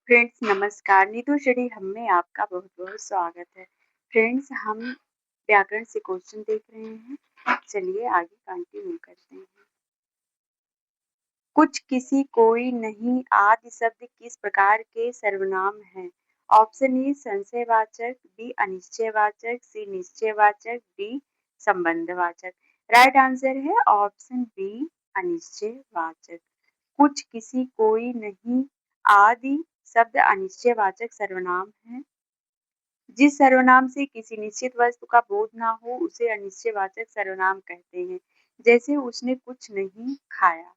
Friends नमस्कार, Neetu study हम में आपका बहुत-बहुत स्वागत है। फ्रेंड्स हम व्याकरण से क्वेश्चन देख रहे हैं। चलिए आगे कंटिन्यू करते हैं। कुछ, किसी, कोई, नहीं आदि शब्द किस प्रकार के सर्वनाम हैं? ऑप्शन ए संशयवाचक, बी अनिश्चयवाचक, सी निश्चयवाचक, डी संबंधवाचक। राइट आंसर है ऑप्शन बी अनिश्चयवाचक। कुछ, किसी, कोई, नहीं आदि शब्द अनिश्चयवाचक सर्वनाम है। जिस सर्वनाम से किसी निश्चित वस्तु का बोध ना हो उसे अनिश्चयवाचक सर्वनाम कहते हैं। जैसे उसने कुछ नहीं खाया।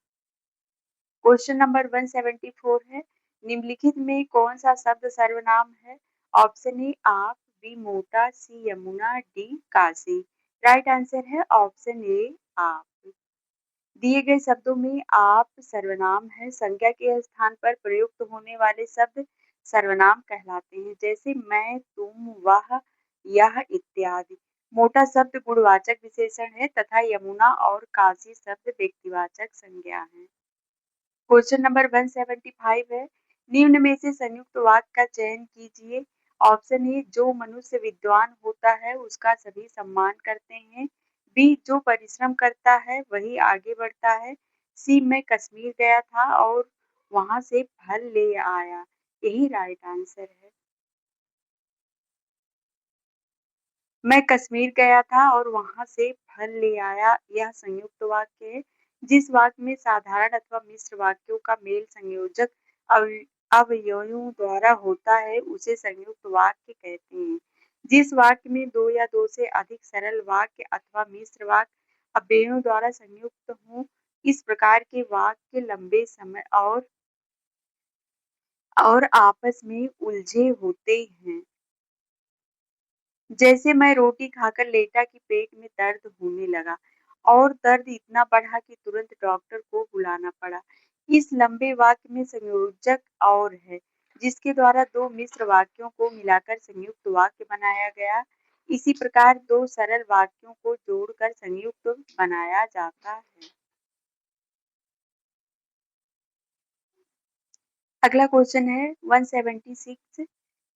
क्वेश्चन नंबर 174 है, निम्नलिखित में कौन सा शब्द सर्वनाम है? ऑप्शन ए आप, बी मोटा, C Yamuna, D Kashi. Right answer है ऑप्शन ए आप। दिए गए शब्दों में आप सर्वनाम है। संज्ञा के स्थान पर प्रयुक्त होने वाले शब्द सर्वनाम कहलाते हैं। जैसे मैं, तुम, वह, यह इत्यादि। मोटा शब्द गुणवाचक विशेषण है तथा यमुना और काशी शब्द व्यक्तिवाचक संज्ञा है। क्वेश्चन नंबर 175 है, निम्न में से संयुक्त वाक्य का चयन कीजिए। ऑप्शन ए जो मनुष्य विद्वान होता है उसका सभी सम्मान करते हैं। बी जो परिश्रम करता है वही आगे बढ़ता है। सी मैं कश्मीर गया था और वहां से फल ले आया। यही राइट आंसर है। मैं कश्मीर गया था और वहां से फल ले आया यह संयुक्त वाक्य है। जिस वाक्य में साधारण अथवा मिश्र वाक्यों का मेल संयोजक अवयवों द्वारा होता है उसे संयुक्त वाक्य कहते हैं। जिस वाक्य में दो या दो से अधिक सरल वाक्य अथवा मिश्र वाक्य अवयवों द्वारा संयुक्त हों इस प्रकार के वाक्य लंबे समय और आपस में उलझे होते हैं। जैसे मैं रोटी खाकर लेटा कि पेट में दर्द होने लगा और दर्द इतना बढ़ा कि तुरंत डॉक्टर को बुलाना पड़ा। इस लंबे वाक्य में संयोजक और है जिसके द्वारा दो मिश्र वाक्यों को मिलाकर संयुक्त वाक्य बनाया गया। इसी प्रकार दो सरल वाक्यों को जोड़कर संयुक्त बनाया जाता है। अगला क्वेश्चन है 176,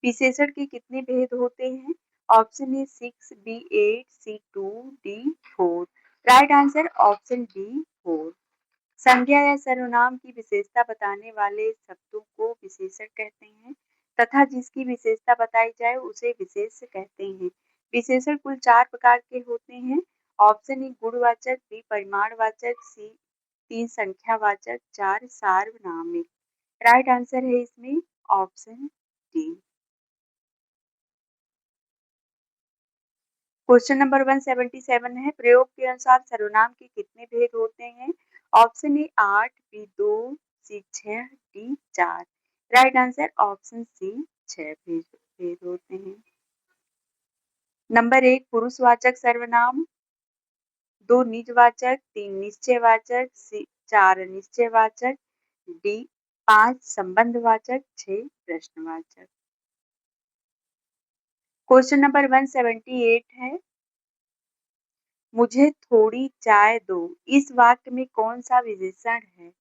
विशेषण के कितने भेद होते हैं? Option A 6, B 8, C 2, D 4। Right answer option B 4। संज्ञा या सर्वनाम की विशेषता बताने वाले शब्दों को विशेषण कहते हैं तथा जिसकी विशेषता बताई जाए उसे विशेष कहते हैं। विशेषण कुल 4 प्रकार के होते हैं। ऑप्शन ए गुणवाचक, बी परिमाणवाचक, सी 3 संख्यावाचक, 4 सार्वनामिक। राइट आंसर है इसमें ऑप्शन डी। क्वेश्चन नंबर 177 है, प्रयोग के अनुसार सर्वनाम के कितने भेद होते हैं? Option A 8, B 2, C 6, D 4। Right answer option C 6 भेद होते हैं। नंबर 1 पुरुषवाचक सर्वनाम, 2 निजवाचक, 3 निश्चयवाचक, 4 अनिश्चयवाचक, डी 5 संबंधवाचक, 6 प्रश्नवाचक। क्वेश्चन नंबर 178 है, मुझे थोड़ी चाय दो। इस वाक्य में कौन सा विशेषण है?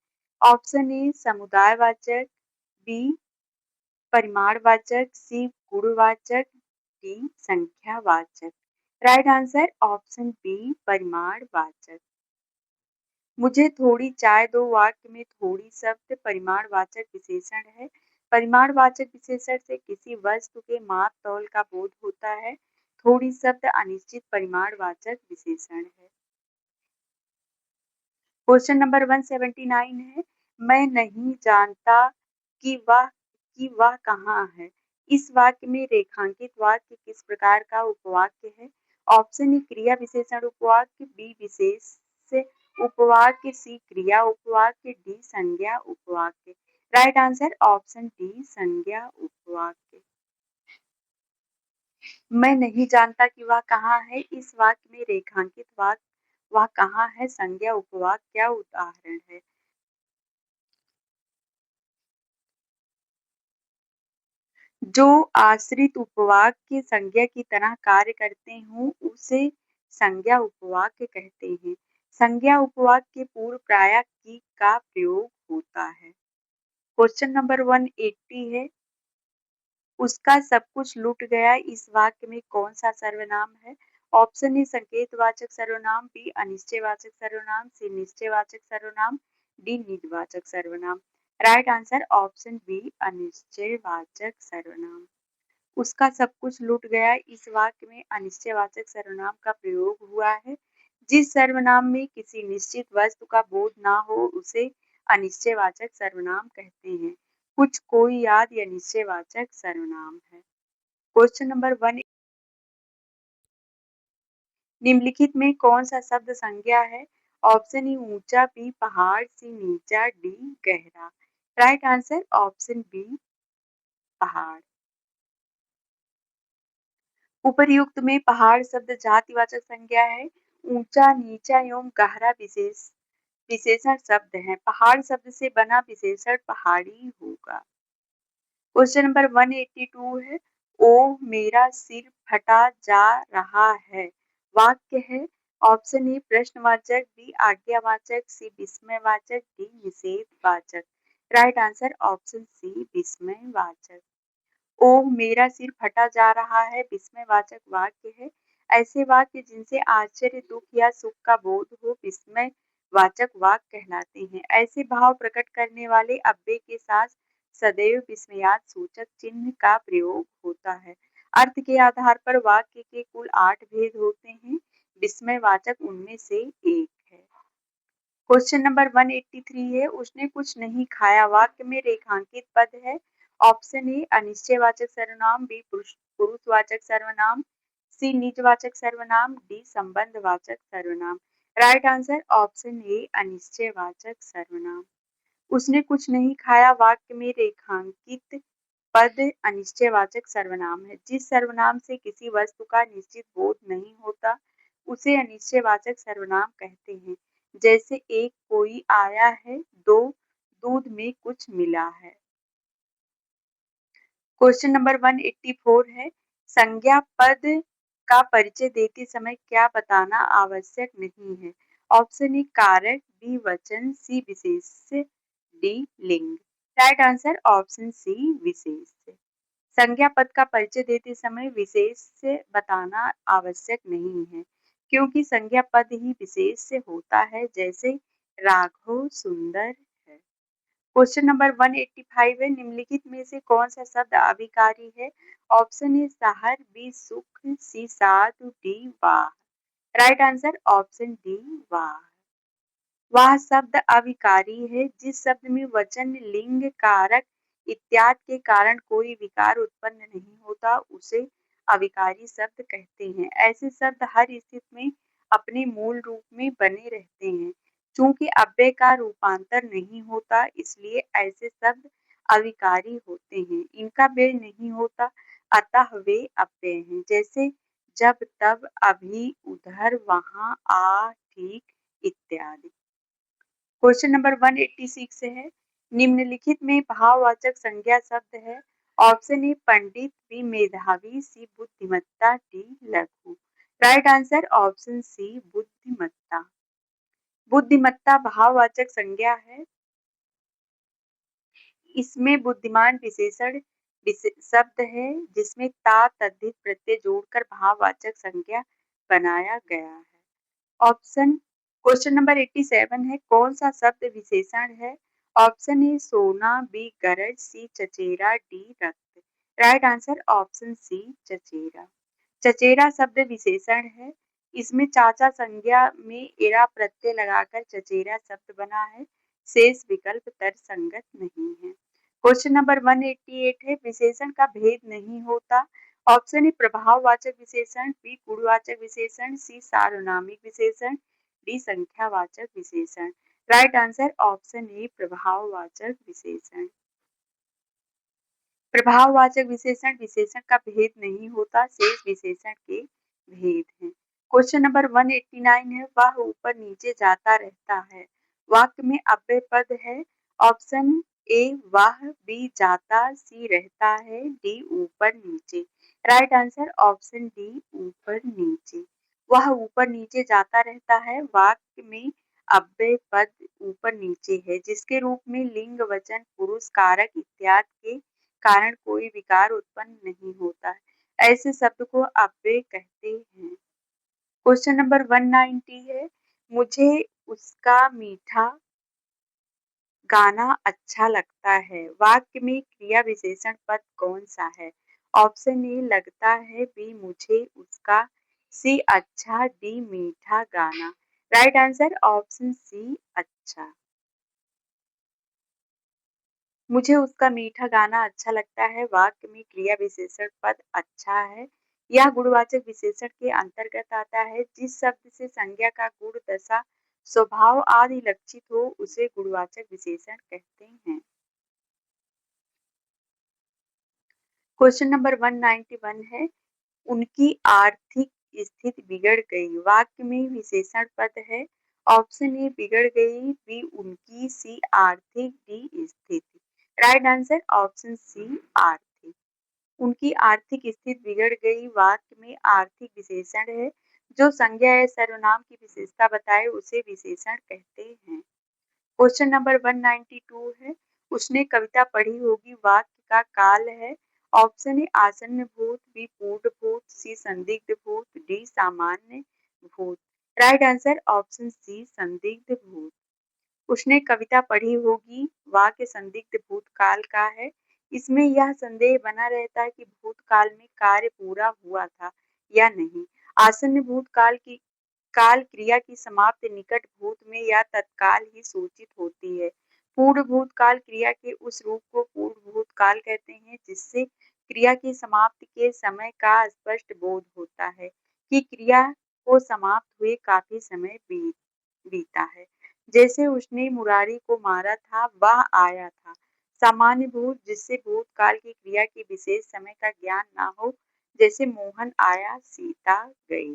ऑप्शन ए समुदायवाचक, बी परिमाणवाचक, सी गुणवाचक, डी संख्यावाचक। राइट आंसर ऑप्शन बी परिमाणवाचक। मुझे थोड़ी चाय दो वाक्य में थोड़ी शब्द परिमाणवाचक विशेषण है। परिमाणवाचक विशेषण से किसी वस्तु के माप तौल का बोध होता है। थोड़ी शब्द अनिश्चित परिमाणवाचक विशेषण है। क्वेश्चन नंबर 179 है, मैं नहीं जानता कि वह कहाँ है। इस वाक्य में रेखांकित वाक्य किस प्रकार का उपवाक्य है? ऑप्शन ए क्रिया विशेषण उपवाक्य, बी विशेष उपवाक्य, सी क्रिया उपवाक्य, डी संज्ञा उपवाक्य। राइट आंसर ऑप्शन डी संज्ञा उपवाक्य। मैं नहीं जानता कि वह कहाँ है। इस वाक्य में रेखांकित वाक्य वह कहाँ है संज्ञा उपवाक्य क्या उदाहरण है? जो आश्रित उपवाक्य संज्ञा की तरह कार्य करते हों उसे संज्ञा उपवाक्य कहते हैं। संज्ञा उपवाक्य के पूर्व प्रायः की का प्रयोग होता है। क्वेश्चन नंबर 180 है, उसका सब कुछ लुट गया इस वाक्य में कौन सा सर्वनाम है? ऑप्शन ए संकेतवाचक सर्वनाम, बी अनिश्चयवाचक सर्वनाम, सी निश्चयवाचक सर्वनाम, डी निजवाचक सर्वनाम। राइट आंसर ऑप्शन बी अनिश्चयवाचक सर्वनाम। उसका सब कुछ लुट गया इस वाक्य में अनिश्चयवाचक सर्वनाम का प्रयोग हुआ है। जिस सर्वनाम में किसी निश्चित वस्तु का बोध ना हो उसे अनिश्चयवाचक सर्वनाम कहते हैं। कुछ, कोई, याद या निश्चयवाचक सर्वनाम है। क्वेश्चन नंबर 1, निम्नलिखित में कौन सा शब्द संज्ञा है? ऑप्शन ए ऊंचा, बी पहाड़, सी नीचा, डी गहरा। राइट आंसर ऑप्शन बी पहाड़। उपर्युक्त में पहाड़ शब्द जातिवाचक संज्ञा है। ऊंचा, नीचा एवं गहरा विशेषण शब्द हैं। पहाड़ शब्द से बना विशेषण पहाड़ी होगा। क्वेश्चन नंबर 182 है, ओ मेरा सिर फटा जा रहा है। वाक्य है। ऑप्शन ए प्रश्नवाचक, बी आज्ञावाचक, सी विस्मयवाचक, डी निषेधवाचक। राइट आंसर ऑप्शन सी विस्मयवाचक। ओह मेरा सिर फटा जा रहा है विस्मयवाचक वाक्य है। ऐसे वाक्य जिनसे आश्चर्य, दुख या सुख का बोध हो विस्मयवाचक वाक्य कहलाते हैं। ऐसे भाव प्रकट करने वाले अव्यय के साथ सदैव विस्मयात सूचक चिन्ह का प्रयोग होता है। अर्थ के आधार पर वाक्य के कुल 8 भेद होते हैं। विस्मयवाचक उनमें से एक है। क्वेश्चन नंबर 183 है, उसने कुछ नहीं खाया। वाक्य में रेखांकित पद है। ऑप्शन ए अनिश्चयवाचक सर्वनाम, बी पुरुषवाचक सर्वनाम, सी निजवाचक सर्वनाम, डी संबंधवाचक सर्वनाम। राइट आंसर ऑप्शन ए अनिश्चयवाचक सर्वनाम। उसने कुछ नहीं खाया वाक्य में रेखांकित पद अनिश्चयवाचक सर्वनाम है। जिस सर्वनाम से किसी वस्तु का निश्चित बोध नहीं होता उसे अनिश्चयवाचक सर्वनाम कहते हैं। जैसे एक कोई आया है, दो दूध में कुछ मिला है। क्वेश्चन नंबर 184 है, संज्ञा पद का परिचय देते समय क्या बताना आवश्यक नहीं है? ऑप्शन ए कारक, बी वचन, सी विशेष्य, डी लिंग। राइट आंसर ऑप्शन सी विशेष्य। संज्ञा पद का परिचय देते समय विशेष्य बताना आवश्यक नहीं है, क्योंकि संज्ञा पद ही विशेष्य होता है। जैसे राघव सुंदर है। क्वेश्चन नंबर 185 है, निम्नलिखित में से कौन सा शब्द अविकारी है? ऑप्शन ए शहर, बी सुख, सी साधु, डी वाह। राइट आंसर ऑप्शन डी वाह। वह शब्द अविकारी है जिस शब्द में वचन, लिंग, कारक इत्यादि के कारण कोई विकार उत्पन्न नहीं होता उसे अविकारी शब्द कहते हैं। ऐसे शब्द हर स्थिति में अपने मूल रूप में बने रहते हैं। चूंकि अव्यय का रूपांतर नहीं होता इसलिए ऐसे शब्द अविकारी होते हैं। इनका व्यय नहीं होता अतः वे अव्यय हैं। जैसे जब, तब, अभी, उधर, वहां, आ, ठीक इत्यादि। क्वेश्चन नंबर 186 है, निम्नलिखित में भाववाचक संज्ञा शब्द है। ऑप्शन ए पंडित, बी मेधावी, सी बुद्धिमत्ता, डी लघु। राइट आंसर ऑप्शन सी बुद्धिमत्ता। बुद्धिमत्ता भाववाचक संज्ञा है। इसमें बुद्धिमान विशेषण शब्द है जिसमें ता तद्धित प्रत्यय जोड़कर भाववाचक संज्ञा बनाया गया है। ऑप्शन क्वेश्चन नंबर 87 है, कौन सा शब्द विशेषण है? ऑप्शन ए सोना, बी गरज, सी चचेरा, डी रक्त। राइट आंसर ऑप्शन सी चचेरा। चचेरा शब्द विशेषण है। इसमें चाचा संज्ञा में एरा प्रत्यय लगाकर चचेरा शब्द बना है। शेष विकल्प तर्कसंगत नहीं है। क्वेश्चन नंबर 188 है, विशेषण का भेद नहीं होता। ऑप्शन ए प्रभाववाचक विशेषण, बी गुणवाचक विशेषण, सी सार्वनामिक विशेषण, डी संख्यावाचक विशेषण। राइट आंसर ऑप्शन ए प्रभाववाचक विशेषण। प्रभाववाचक विशेषण विशेषण का भेद नहीं होता, शेष विशेषण के भेद हैं। क्वेश्चन नंबर 189 है, वह ऊपर नीचे जाता रहता है। वाक्य में अव्यय पद है। ऑप्शन ए वह, बी जाता, सी रहता है, डी ऊपर नीचे। राइट आंसर ऑप्शन डी ऊपर नीचे। वह ऊपर नीचे जाता रहता है वाक्य में अव्यय पद ऊपर नीचे है जिसके रूप में लिंग, वचन, पुरुष, कारक इत्यादि के कारण कोई विकार उत्पन्न नहीं होता है, ऐसे शब्द को अव्यय कहते हैं। क्वेश्चन नंबर 190 है, मुझे उसका मीठा गाना अच्छा लगता है। वाक्य में क्रिया विशेषण पद कौन सा है? ऑप्शन ए लगता है, बी मुझे उसका, सी अच्छा, डी मीठा गाना। राइट आंसर ऑप्शन सी अच्छा। मुझे उसका मीठा गाना अच्छा लगता है। वाक्य में क्रिया विशेषण पद अच्छा है। यह गुणवाचक विशेषण के अंतर्गत आता है। जिस शब्द से संज्ञा का गुण, दशा, स्वभाव आदि लक्षित हो उसे गुणवाचक विशेषण कहते हैं। क्वेश्चन नंबर 191 है, उनकी आर्थिक स्थिति बिगड़ गई। वाक्य में विशेषण पद है। ऑप्शन ए बिगड़ गई, बी उनकी, सी आर्थिक, डी स्थिति। राइट आंसर ऑप्शन सी आर्थिक। उनकी आर्थिक स्थिति बिगड़ गई। वाक्य में आर्थिक विशेषण है। जो संज्ञा या सर्वनाम की विशेषता बताए उसे विशेषण कहते हैं। क्वेश्चन नंबर 192 है, उसने कविता पढ़ी होगी। वाक्य का काल है। ऑप्शन ए आसन्न भूत, बी पूर्ण भूत, सी संदिग्ध भूत, डी सामान्य भूत। राइट आंसर ऑप्शन सी संदिग्ध भूत। उसने कविता पढ़ी होगी। वाक्य संदिग्ध भूतकाल का है। इसमें यह संदेह बना रहता है कि भूतकाल में कार्य पूरा हुआ था या नहीं। आसन्न भूतकाल की काल क्रिया की समाप्ति निकट भूत में या तत्काल ही सूचित होती है। पूर्ण भूतकाल क्रिया के उस रूप को पूर्ण भूतकाल कहते हैं जिससे क्रिया की समाप्ति के समय का स्पष्ट बोध होता है कि क्रिया को समाप्त हुए काफी समय बीता है। जैसे उसने मुरारी को मारा था, वह आया था। सामान्य भूत, जिससे भूतकाल की क्रिया के विशेष समय का ज्ञान ना हो, जैसे मोहन आया, सीता गई।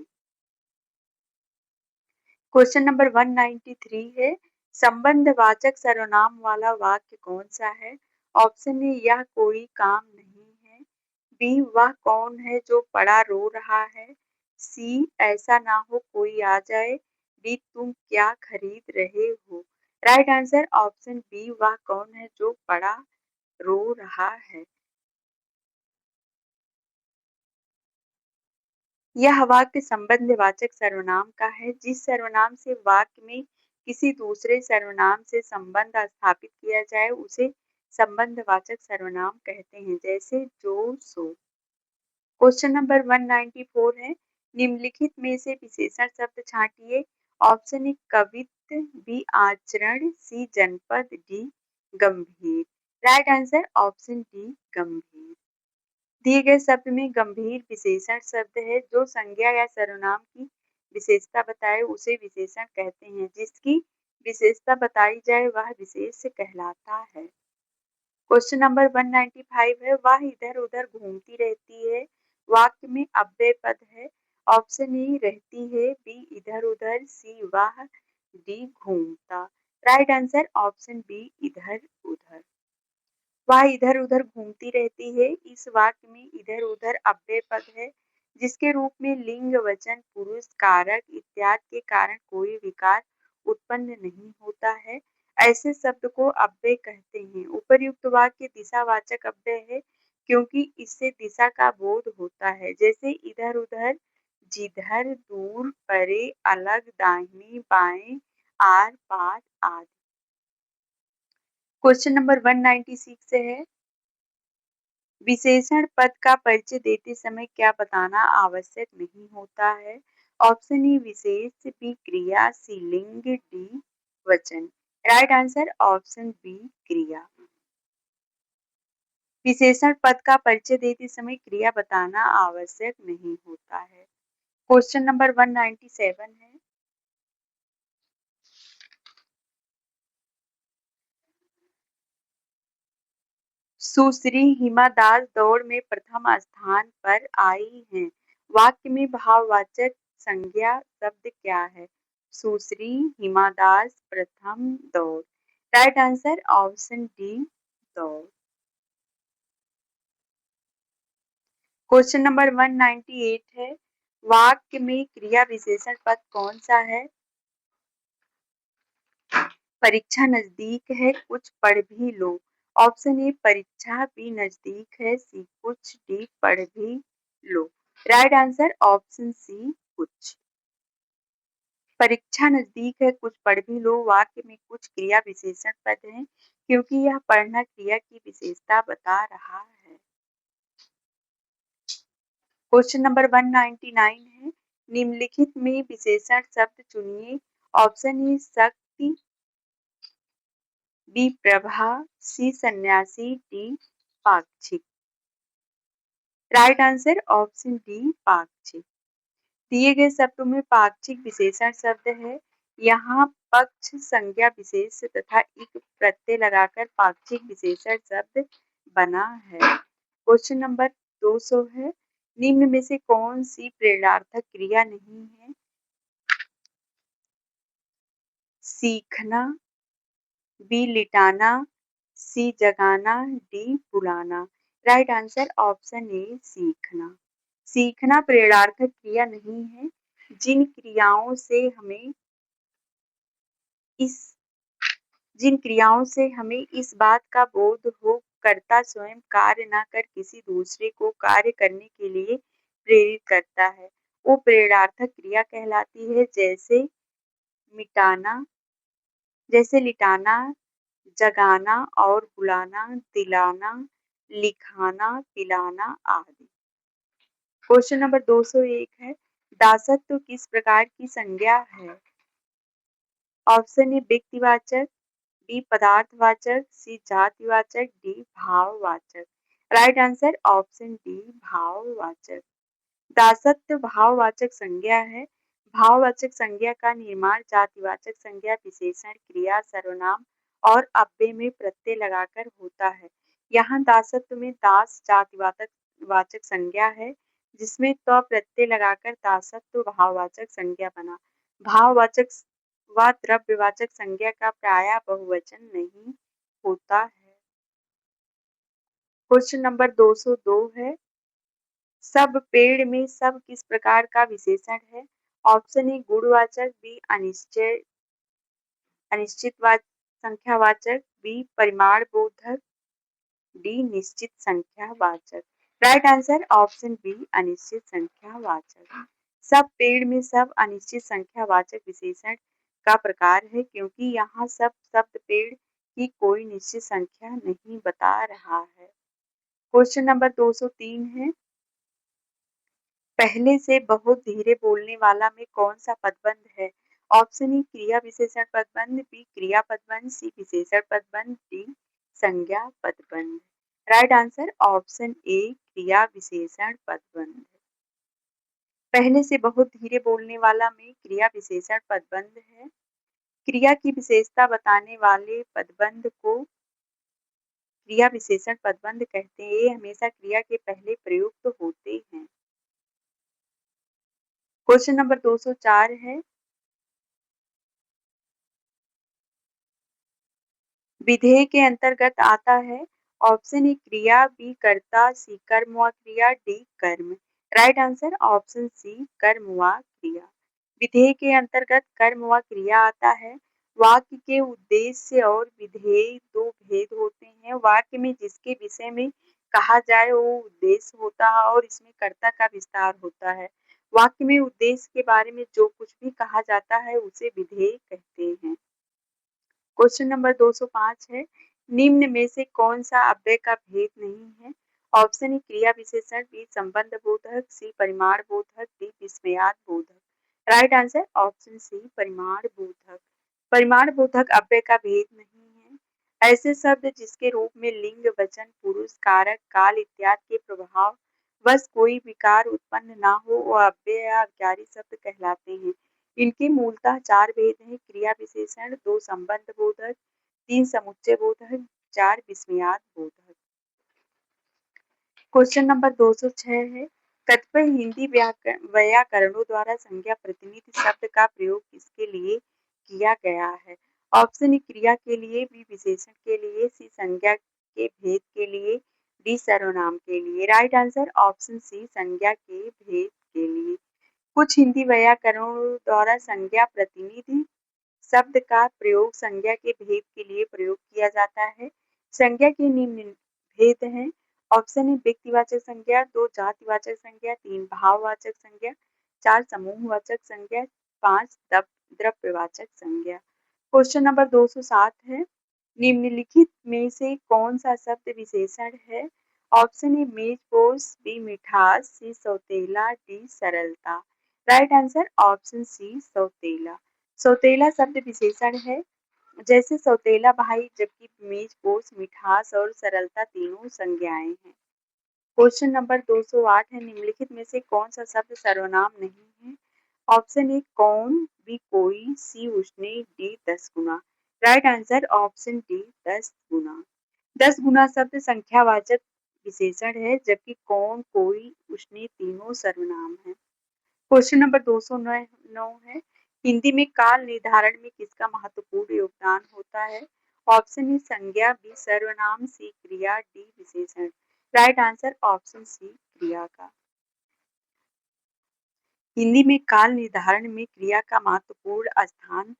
क्वेश्चन नंबर 193 है, संबंधवाचक सर्वनाम वाला वाक्य कौन सा है? ऑप्शन ए यह कोई काम नहीं है, बी वह कौन है जो पड़ा रो रहा है, सी ऐसा ना हो कोई आ जाए, डी तुम क्या खरीद रहे हो। राइट आंसर ऑप्शन बी वह कौन है जो पड़ा रो रहा है। यह वाक्य संबंधवाचक सर्वनाम का है। जिस सर्वनाम से वाक्य में किसी दूसरे सर्वनाम से संबंध स्थापित किया जाए उसे संबंधवाचक सर्वनाम कहते हैं। जैसे जो, सो। क्वेश्चन नंबर 194 है, निम्नलिखित में से विशेषण शब्द छांटिए। ऑप्शन ए कवित्व, बी आचरण, सी जनपद, डी गंभीर। राइट आंसर ऑप्शन डी गंभीर। दिए गए शब्द में गंभीर विशेषण शब्द है। जो संज्ञा या सर्वनाम की विशेषता बताए उसे विशेषण कहते हैं। जिसकी विशेषता बताई जाए वह विशेष कहलाता है। क्वेश्चन नंबर 195 है, वह इधर उधर घूमती रहती है। वाक्य में अव्यय पद है। ऑप्शन ए रहती है, बी इधर उधर, सी वह, डी घूमता। राइट आंसर ऑप्शन बी इधर उधर। वह इधर उधर घूमती रहती है। इस वाक्य में इधर उधर अव्यय पद है जिसके रूप में लिंग, वचन, पुरुष, कारक इत्यादि के कारण कोई विकार उत्पन्न नहीं होता है। ऐसे शब्द को अव्यय कहते हैं। उपर्युक्त वाक्य दिशावाचक अव्यय है क्योंकि इससे दिशा का बोध होता है। जैसे इधर उधर, जिधर, दूर, परे, अलग, दाहिने बाएं, आर पार आदि। क्वेश्चन नंबर 196 है, विशेषण पद का परिचय देते समय क्या बताना आवश्यक नहीं होता है? ऑप्शन ए विशेष, बी क्रिया, सी लिंग, डी वचन। राइट आंसर ऑप्शन बी क्रिया। विशेषण पद का परिचय देते समय क्रिया बताना आवश्यक नहीं होता है। क्वेश्चन नंबर 197 है, सुश्री हिमा दास दौड़ में प्रथम स्थान पर आई हैं। वाक्य में भाववाचक संज्ञा शब्द क्या है? सुश्री हिमा दास प्रथम दौड़। राइट आंसर ऑप्शन डी दौड़। क्वेश्चन नंबर 198 है, वाक्य में क्रिया विशेषण पद कौन सा है? परीक्षा नजदीक है, कुछ पढ़ भी लो। ऑप्शन ए परीक्षा, बी नजदीक है, सी कुछ, डी पढ़ भी लो। राइट आंसर ऑप्शन सी कुछ। परीक्षा नजदीक है, कुछ पढ़ भी लो वाक्य में कुछ क्रिया विशेषण पद है क्योंकि यह पढ़ना क्रिया की विशेषता बता रहा है। क्वेश्चन नंबर 199 है, निम्नलिखित में विशेषण शब्द चुनिए। ऑप्शन ए शक्ति, बी प्रभा, सी सन्यासी, डी पाक्षिक। राइट आंसर ऑप्शन डी पाक्षिक। दिए गए शब्दों में पाक्षिक विशेषण शब्द है। यहाँ पक्ष संज्ञा विशेष तथा इक प्रत्यय लगाकर पाक्षिक विशेषण शब्द बना है। क्वेश्चन नंबर 200 है, निम्न में से कौन सी प्रेरणार्थक क्रिया नहीं है? सीखना, बी लिटाना, सी जगाना, डी बुलाना। राइट आंसर ऑप्शन ए सीखना। सीखना प्रेरणार्थक क्रिया नहीं है। जिन क्रियाओं से हमें इस बात का बोध हो कर्ता स्वयं कार्य न कर किसी दूसरे को कार्य करने के लिए प्रेरित करता है, वो प्रेरणार्थक क्रिया कहलाती है। जैसे लिटाना, जगाना और बुलाना, दिलाना, लिखाना, पिलाना आदि। क्वेश्चन नंबर 201 है, दासत्व किस प्रकार की संज्ञा है? ऑप्शन ए व्यक्तिवाचक, बी पदार्थवाचक, सी जातिवाचक, डी भाववाचक। राइट आंसर ऑप्शन डी भाववाचक। दासत्व भाववाचक संज्ञा है। भाववाचक संज्ञा का निर्माण जातिवाचक संज्ञा, विशेषण, क्रिया, सर्वनाम और अव्यय में प्रत्यय लगाकर होता है। यहाँ दासत्व में दास जातिवाचक वाचक संज्ञा है जिसमें त प्रत्यय लगाकर दासत्व भाववाचक संज्ञा बना। भाववाचक व द्रव्यवाचक संज्ञा का प्रायः बहुवचन नहीं होता है। क्वेश्चन नंबर 202 है, सब पेड़ में सब किस प्रकार का विशेषण है? ऑप्शन ए गुणवाचक, बी अनिश्चित संख्यावाचक, बी परिमाण बोधक, डी निश्चित संख्यावाचक। राइट आंसर ऑप्शन बी अनिश्चित संख्यावाचक। सब पेड़ में सब अनिश्चित संख्यावाचक विशेषण का प्रकार है क्योंकि यहाँ सब शब्द पेड़ की कोई निश्चित संख्या नहीं बता रहा है। क्वेश्चन नंबर 203 है, पहले से बहुत धीरे बोलने वाला में कौन सा पदबंध है? ऑप्शन ए क्रिया विशेषण पदबंध, बी क्रिया पदबंध, सी विशेषण पदबंध, डी संज्ञा पदबंध। राइट आंसर ऑप्शन ए क्रिया विशेषण पदबंध। पहले से बहुत धीरे बोलने वाला में क्रिया विशेषण पदबंध है। क्रिया की विशेषता बताने वाले पदबंध को क्रिया विशेषण पदबंध कहते हैं। ये हमेशा क्रिया के पहले प्रयुक्त होते हैं। क्वेश्चन नंबर 204 है, विधेय के अंतर्गत आता है। ऑप्शन ए क्रिया, बी कर्ता, सी कर्म व क्रिया, डी कर्म। राइट आंसर ऑप्शन सी कर्म व क्रिया। विधेय के अंतर्गत कर्म व क्रिया आता है। वाक्य के उद्देश्य और विधेय दो भेद होते हैं। वाक्य में जिसके विषय में कहा जाए वो उद्देश्य होता है और इसमें कर्ता का विस्तार होता है। वाक्य में उद्देश्य के बारे में जो कुछ भी कहा जाता है उसे विधेय कहते हैं। क्वेश्चन नंबर 205 है, निम्न में से कौन सा अव्यय का भेद नहीं है? ऑप्शन ए क्रिया विशेषण, बी संबंध बोधक, सी परिमाण बोधक, डी विस्मयाद बोधक। राइट आंसर ऑप्शन सी परिमाण बोधक। परिमाण बोधक अव्यय का भेद नहीं है। ऐसे शब्द जिसके रूप में लिंग, वचन, पुरुष, कारक, काल इत्यादि के प्रभाव बस कोई विकार उत्पन्न ना हो वह अव्यय या अव्यारी शब्द कहलाते हैं। इनके मूलतः चार भेद हैं, क्रिया विशेषण, दो संबंध बोधक, तीन समुच्चय बोधक, चार विस्मयाद बोधक। क्वेश्चन नंबर 206 है, कतिपय हिंदी व्याकरणों द्वारा संज्ञा प्रतिनिधि शब्द का प्रयोग किसके लिए किया गया है? ऑप्शन ए क्रिया के लिए, बी विशेषण के लिए, सी संज्ञा के भेद के लिए, डी सर्वनाम के लिए। राइट आंसर ऑप्शन सी संज्ञा के भेद के लिए। कुछ हिंदी व्याकरणों द्वारा संज्ञा प्रतिनिधि शब्द का प्रयोग संज्ञा के भेद के लिए प्रयोग किया जाता है। संज्ञा के निम्न भेद हैं। ऑप्शन ए व्यक्तिवाचक संज्ञा, 2 जातिवाचक संज्ञा, 3 भाववाचक संज्ञा, 4 समूहवाचक संज्ञा, 5 द्रव्यवाचक संज्ञा। क्वेश्चन नंबर 207 है, निम्नलिखित में से कौन सा शब्द विशेषण है? ऑप्शन ए मेजपोश, बी मिठास, सी सौतेला, डी सरलता। राइट आंसर ऑप्शन सी सौतेला। सौतेला शब्द विशेषण है, जैसे सौतेला भाई, जबकि मेजपोश, मिठास और सरलता तीनों संज्ञाएं हैं। क्वेश्चन नंबर 208 है, निम्नलिखित में से कौन सा शब्द सर्वनाम नहीं है? ऑप्शन ए कौन, बी कोई, सी उसने, डी 10 गुना। राइट आंसर ऑप्शन डी 10 गुना। 10 गुना शब्द संख्यावाचक विशेषण है, जबकि कौन, कोई, उसने तीनों सर्वनाम है। क्वेश्चन नंबर 209 है, हिंदी में काल निर्धारण में किसका महत्वपूर्ण योगदान होता है? ऑप्शन ए संज्ञा, बी सर्वनाम, सी क्रिया, डी विशेषण। राइट आंसर ऑप्शन सी क्रिया का। हिंदी में काल निर्धारण में क्रिया का महत्वपूर्ण स्थान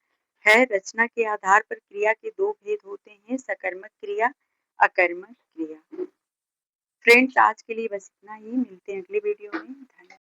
है। रचना के आधार पर क्रिया के दो भेद होते हैं, सकर्मक क्रिया, अकर्मक क्रिया। फ्रेंड्स, आज के लिए बस इतना ही, मिलते हैं अगले वीडियो में।